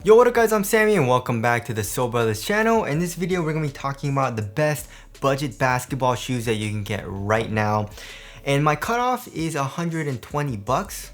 Yo, what up guys, I'm Sammy and welcome back to the Soul Brothers channel. In this video, we're going to be talking about the best budget basketball shoes that you can get right now. And my cutoff is 120 bucks.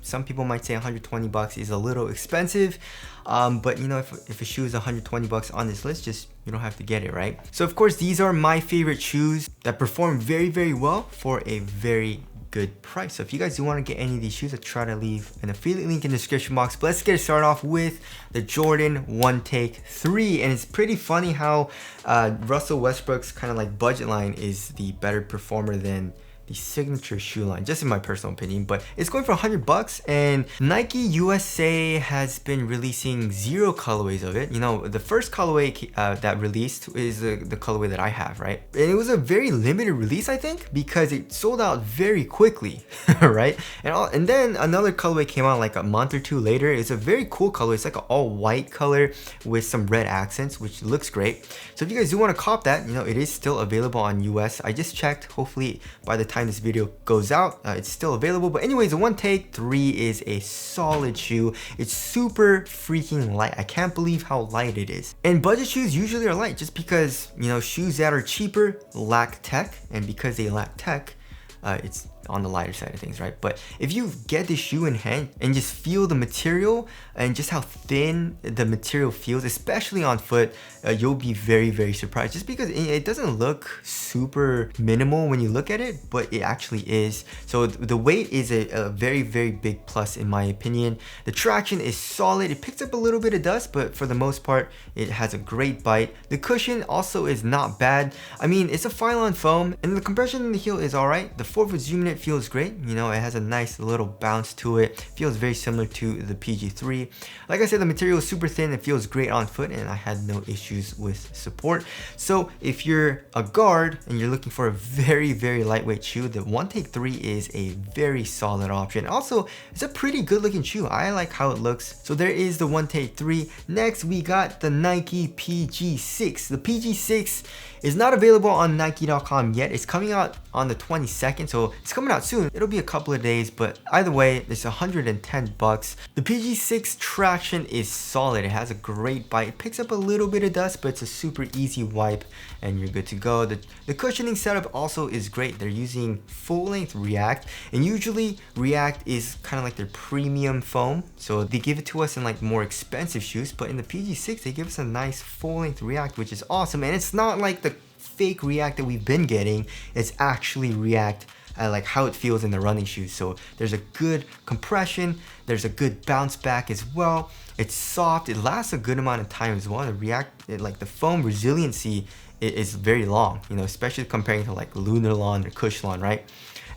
Some people might say 120 bucks is a little expensive. But you know, if a shoe is 120 bucks on this list, you don't have to get it, right? So of course, these are my favorite shoes that perform very well for a very good price. So if you guys do want to get any of these shoes, I'll try to leave an affiliate link in the description box. But let's get it started off with the Jordan 1 Take 3. And it's pretty funny how Russell Westbrook's kind of like budget line is the better performer than the signature shoe line, just in my personal opinion. But it's going for 100 bucks, and Nike USA has been releasing 0 colorways of it. You know, the first colorway that released is the colorway that I have, right? And it was a very limited release, I think, because it sold out very quickly, right? And then another colorway came out like a month or two later. It's a very cool color. It's like an all white color with some red accents, which looks great. So if you guys do want to cop that, you know, it is still available on US. I just checked. Hopefully by the time this video goes out, it's still available. But anyways, the 1 Take 3 is a solid shoe. It's super freaking light. I can't believe how light it is. And budget shoes usually are light just because, you know, shoes that are cheaper lack tech, and because they lack tech, it's on the lighter side of things, right? But if you get this shoe in hand and just feel the material and just how thin the material feels, especially on foot, you'll be very surprised, just because it doesn't look super minimal when you look at it, but it actually is. So the weight is a very big plus in my opinion. The traction is solid. It picks up a little bit of dust, but for the most part, it has a great bite. The cushion also is not bad. I mean, it's a Phylon foam, and the compression in the heel is alright. The 4-foot zoom unit feels great. You know, it has a nice little bounce to it. Feels very similar to the PG3. Like I said, the material is super thin. It feels great on foot, and I had no issues with support. So if you're a guard and you're looking for a very lightweight shoe, the 1 Take 3 is a very solid option. Also, it's a pretty good looking shoe. I like how it looks. So there is the 1 Take 3. Next, we got the Nike PG6. The PG6 is not available on Nike.com yet. It's coming out on the 22nd, so it's coming out soon. It'll be a couple of days, but either way, it's 110 bucks. The PG6 traction is solid. It has a great bite. It picks up a little bit of dust, but it's a super easy wipe and you're good to go. The cushioning setup also is great. They're using full-length React, and usually React is kind of like their premium foam, so they give it to us in like more expensive shoes, but in the PG6 they give us a nice full-length React, which is awesome. And it's not like the fake React that we've been getting. It's actually React, like how it feels in the running shoes. So there's a good compression, there's a good bounce back as well. It's soft, it lasts a good amount of time as well. The React, like the foam resiliency is very long, you know, especially comparing to like Lunarlon or Cushlon, right?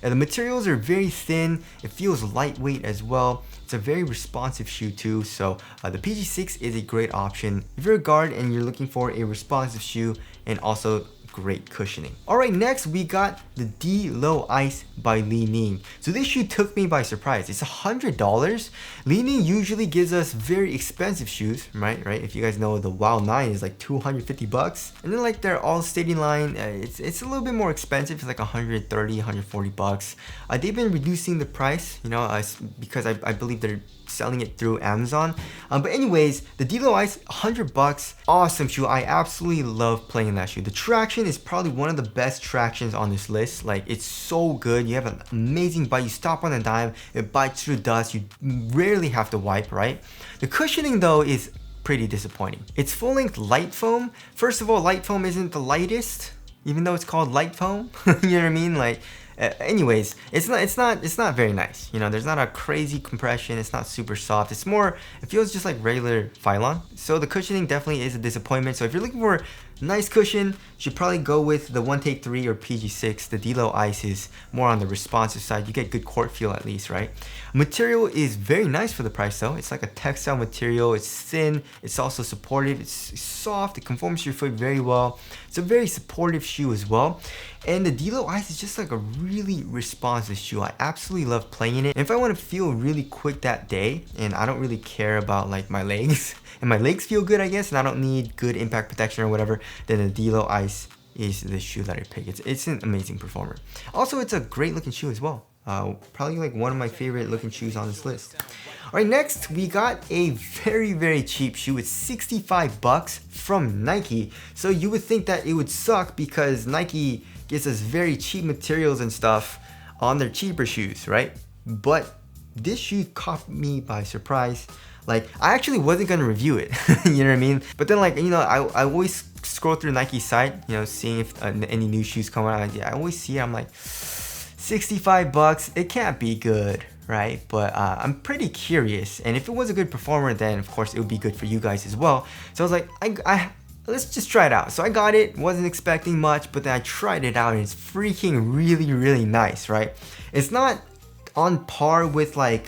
And the materials are very thin. It feels lightweight as well. It's a very responsive shoe too. So the PG6 is a great option if you're a guard and you're looking for a responsive shoe and also great cushioning. Alright, next we got the DLow Ice by Li-Ning. So this shoe took me by surprise. It's $100. Li-Ning usually gives us very expensive shoes, right? If you guys know, the Wow 9 is like 250 bucks. And then like their All Stadium line, it's a little bit more expensive. It's like 130, 140 bucks. They've been reducing the price, you know, because I believe they're selling it through Amazon. But anyways, the DLow Ice, 100 bucks. Awesome shoe. I absolutely love playing in that shoe. The traction is probably one of the best tractions on this list. Like, it's so good. You have an amazing bite. You stop on a dime, it bites through dust. You rarely have to wipe, right? The cushioning though is pretty disappointing. It's full-length light foam. First of all, light foam isn't the lightest, even though it's called light foam. You know what I mean? Like, anyways, it's not very nice. You know, there's not a crazy compression. It's not super soft. It's more, it feels just like regular Phylon. So the cushioning definitely is a disappointment. So if you're looking for nice cushion, you should probably go with the 1 Take 3 or PG6. The DLow Ice is more on the responsive side. You get good court feel at least, right? Material is very nice for the price though. It's like a textile material. It's thin. It's also supportive. It's soft. It conforms to your foot very well. It's a very supportive shoe as well. And the DLow Ice is just like a really responsive shoe. I absolutely love playing in it. And if I want to feel really quick that day and I don't really care about like my legs, and my legs feel good, I guess, and I don't need good impact protection or whatever, then the DLow Ice is the shoe that I pick. It's an amazing performer. Also, it's a great looking shoe as well. Probably like one of my favorite looking shoes on this list. Alright, next we got a very cheap shoe. It's 65 bucks from Nike. So you would think that it would suck because Nike gives us very cheap materials and stuff on their cheaper shoes, right? But this shoe caught me by surprise. Like, I actually wasn't gonna review it, you know what I mean? But then, like, you know, I always scroll through Nike's site, you know, seeing if any new shoes come out. Yeah, I always see it, I'm like, 65 bucks, it can't be good, right? But I'm pretty curious, and if it was a good performer, then of course it would be good for you guys as well. So I was like, let's just try it out. So I got it, wasn't expecting much, but then I tried it out and it's freaking really nice, right? It's not on par with, like,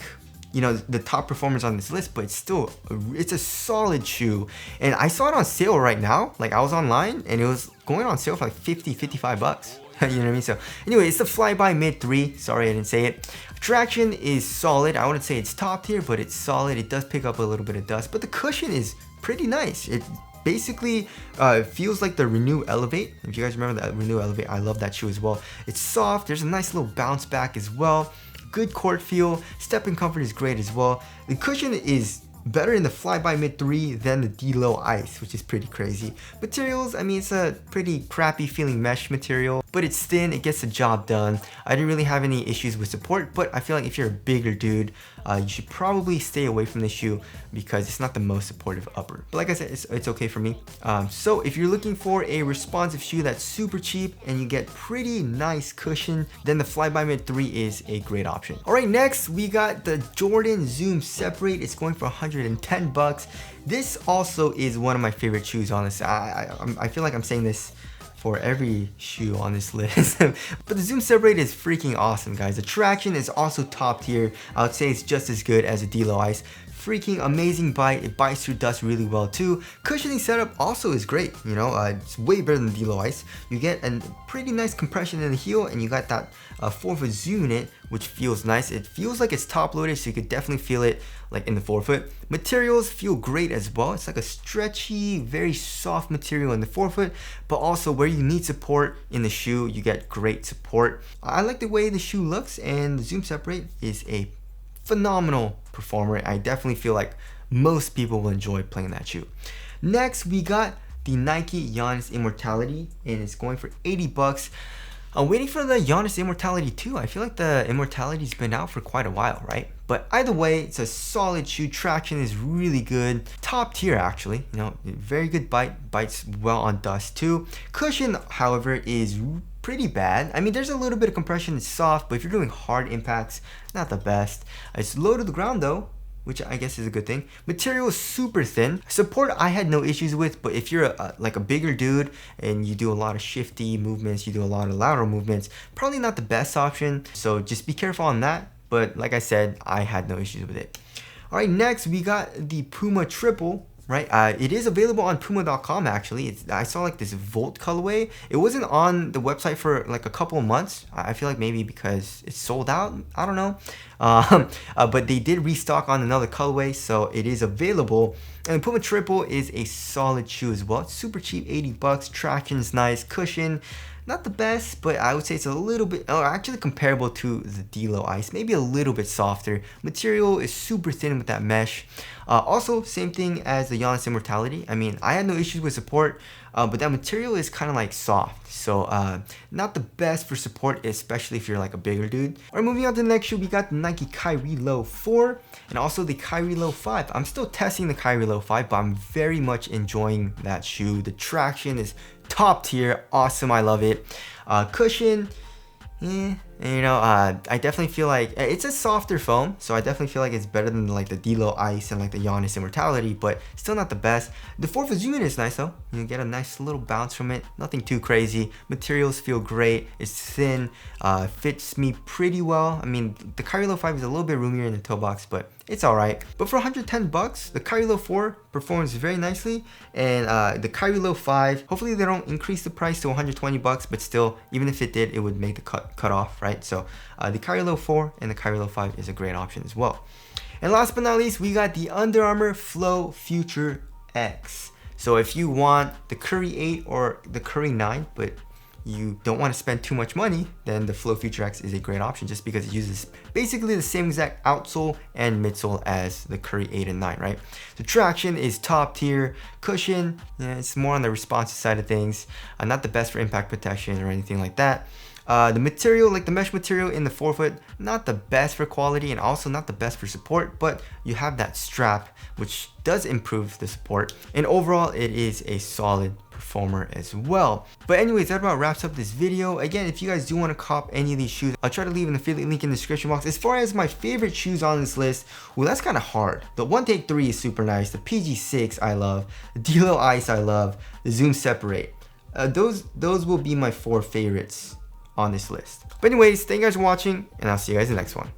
you know, the top performers on this list, but it's a solid shoe. And I saw it on sale right now. Like, I was online and it was going on sale for like 55 bucks. You know what I mean? So anyway, it's the FlyBy Mid 3. Sorry I didn't say it. Traction is solid. I wouldn't say it's top tier, but it's solid. It does pick up a little bit of dust, but the cushion is pretty nice. It basically feels like the Renew Elevate. If you guys remember that Renew Elevate, I love that shoe as well. It's soft. There's a nice little bounce back as well. Good court feel. Stepping comfort is great as well. The cushion is better in the FlyBy Mid 3 than the DLow Ice, which is pretty crazy. Materials, I mean, it's a pretty crappy feeling mesh material, but it's thin, it gets the job done. I didn't really have any issues with support, but I feel like if you're a bigger dude, you should probably stay away from this shoe because it's not the most supportive upper. But like I said, it's okay for me. So if you're looking for a responsive shoe that's super cheap and you get pretty nice cushion, then the FlyBy Mid 3 is a great option. All right, next we got the Jordan Zoom Separate. It's going for 110 bucks. This also is one of my favorite shoes, honestly. I feel like I'm saying this for every shoe on this list. But the Zoom Separate is freaking awesome, guys. The traction is also top tier. I would say it's just as good as a DLow Ice. Freaking amazing bite. It bites through dust really well too. Cushioning setup also is great. You know, it's way better than DLow Ice. You get a pretty nice compression in the heel, and you got that 4-foot zoom in it, which feels nice. It feels like it's top loaded, so you could definitely feel it like in the 4-foot. Materials feel great as well. It's like a stretchy, very soft material in the 4-foot, but also where you need support in the shoe, you get great support. I like the way the shoe looks, and the Zoom Separate is a phenomenal performer. I definitely feel like most people will enjoy playing that shoe. Next, we got the Nike Giannis Immortality, and it's going for 80 bucks. I'm waiting for the Giannis Immortality 2. I feel like the Immortality's been out for quite a while, right? But either way, it's a solid shoe. Traction is really good. Top tier, actually. You know, very good bite. Bites well on dust too. Cushion, however, is pretty bad. I mean, there's a little bit of compression. It's soft, but if you're doing hard impacts, not the best. It's low to the ground though, which I guess is a good thing. Material is super thin. Support I had no issues with, but if you're like a bigger dude and you do a lot of shifty movements, you do a lot of lateral movements, probably not the best option. So just be careful on that. But like I said, I had no issues with it. All right, next we got the Puma Triple. Right, it is available on Puma.com actually. I saw like this Volt colorway. It wasn't on the website for like a couple of months. I feel like maybe because it's sold out. I don't know. But they did restock on another colorway, so it is available. And the Puma Triple is a solid shoe as well. It's super cheap, 80 bucks. Traction is nice. Cushion, not the best, but I would say it's a little bit, actually comparable to the DLow Ice, maybe a little bit softer. Material is super thin with that mesh. Also, same thing as the Giannis Immortality. I mean, I had no issues with support, but that material is kind of like soft. So not the best for support, especially if you're like a bigger dude. All right, moving on to the next shoe, we got the Nike Kyrie Low 4 and also the Kyrie Low 5. I'm still testing the Kyrie Low 5, but I'm very much enjoying that shoe. The traction is top tier, awesome, I love it. Cushion, and you know, I definitely feel like it's a softer foam, so I definitely feel like it's better than like the DLow Ice and like the Giannis Immortality, but still not the best. The 4-foot zoom in is nice though. You get a nice little bounce from it, nothing too crazy. Materials feel great, it's thin, fits me pretty well. I mean, the Kyrie Low 5 is a little bit roomier in the toe box, but it's alright. But for 110 bucks, the Kyrie Low 4 performs very nicely, and the Kyrie Low 5, hopefully they don't increase the price to 120 bucks, but still, even if it did, it would make the cut off, right? So the Kyrie Low 4 and the Kyrie Low 5 is a great option as well. And last but not least, we got the Under Armour Flow Future X. So if you want the Curry 8 or the Curry 9, but you don't want to spend too much money, then the Flow Future X is a great option just because it uses basically the same exact outsole and midsole as the Curry 8 and 9, right? The traction is top tier. Cushion, yeah, it's more on the responsive side of things. Not the best for impact protection or anything like that. The material, like the mesh material in the forefoot, not the best for quality and also not the best for support, but you have that strap, which does improve the support. And overall, it is a solid performer as well. But anyways, that about wraps up this video. Again, if you guys do want to cop any of these shoes, I'll try to leave an affiliate link in the description box. As far as my favorite shoes on this list, well, that's kind of hard. The One Take 3 is super nice. The PG6 I love. The DLow Ice I love. The Zoom Separate. Those will be my 4 favorites on this list. But anyways, thank you guys for watching, and I'll see you guys in the next one.